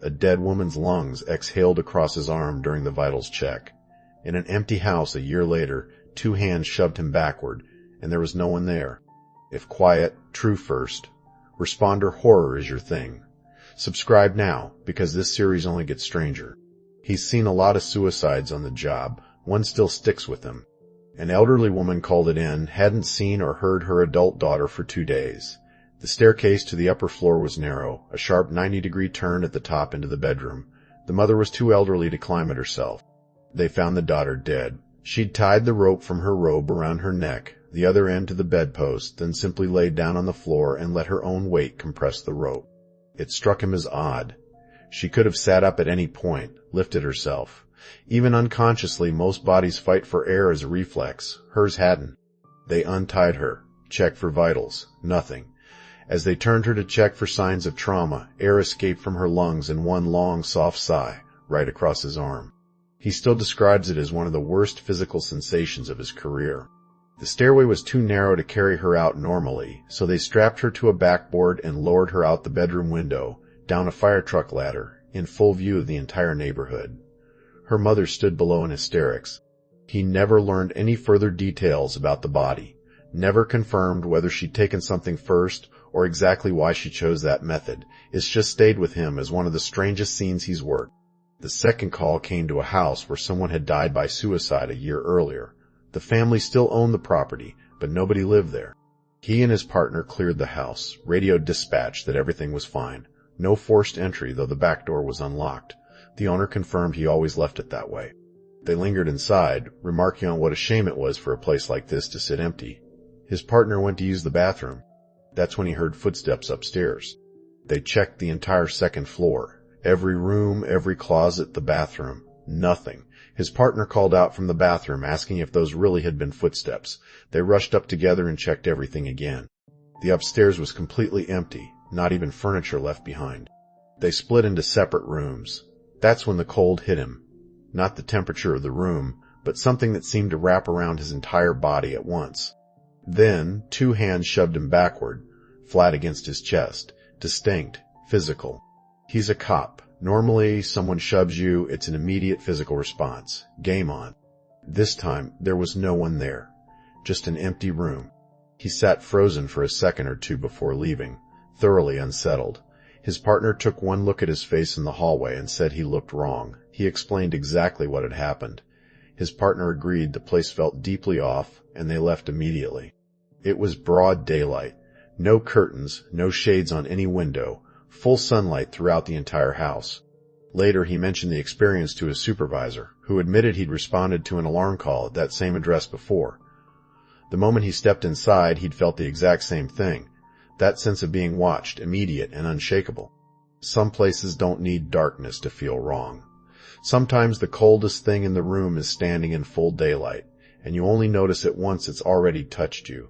A dead woman's lungs exhaled across his arm during the vitals check. In an empty house a year later, 2 hands shoved him backward, and there was no one there. If quiet, true first, responder horror is your thing. Subscribe now, because this series only gets stranger. He's seen a lot of suicides on the job. One still sticks with him. An elderly woman called it in, hadn't seen or heard her adult daughter for 2 days. The staircase to the upper floor was narrow, a sharp 90-degree turn at the top into the bedroom. The mother was too elderly to climb it herself. They found the daughter dead. She'd tied the rope from her robe around her neck, the other end to the bedpost, then simply laid down on the floor and let her own weight compress the rope. It struck him as odd. She could have sat up at any point, lifted herself. Even unconsciously, most bodies fight for air as a reflex. Hers hadn't. They untied her, checked for vitals. Nothing. As they turned her to check for signs of trauma, air escaped from her lungs in one long, soft sigh, right across his arm. He still describes it as one of the worst physical sensations of his career. The stairway was too narrow to carry her out normally, so they strapped her to a backboard and lowered her out the bedroom window, down a fire truck ladder, in full view of the entire neighborhood. Her mother stood below in hysterics. He never learned any further details about the body, never confirmed whether she'd taken something first or exactly why she chose that method. It's just stayed with him as one of the strangest scenes he's worked. The second call came to a house where someone had died by suicide a year earlier. The family still owned the property, but nobody lived there. He and his partner cleared the house, radioed dispatch that everything was fine. No forced entry, though the back door was unlocked. The owner confirmed he always left it that way. They lingered inside, remarking on what a shame it was for a place like this to sit empty. His partner went to use the bathroom. That's when he heard footsteps upstairs. They checked the entire second floor. Every room, every closet, the bathroom. Nothing. His partner called out from the bathroom asking if those really had been footsteps. They rushed up together and checked everything again. The upstairs was completely empty, not even furniture left behind. They split into separate rooms. That's when the cold hit him. Not the temperature of the room, but something that seemed to wrap around his entire body at once. Then 2 hands shoved him backward, flat against his chest, distinct, physical. He's a cop. Normally, someone shoves you, it's an immediate physical response. Game on. This time, there was no one there. Just an empty room. He sat frozen for a second or two before leaving, thoroughly unsettled. His partner took one look at his face in the hallway and said he looked wrong. He explained exactly what had happened. His partner agreed the place felt deeply off, and they left immediately. It was broad daylight. No curtains, no shades on any window. Full sunlight throughout the entire house. Later, he mentioned the experience to his supervisor, who admitted he'd responded to an alarm call at that same address before. The moment he stepped inside, he'd felt the exact same thing. That sense of being watched, immediate and unshakable. Some places don't need darkness to feel wrong. Sometimes the coldest thing in the room is standing in full daylight, and you only notice it once it's already touched you.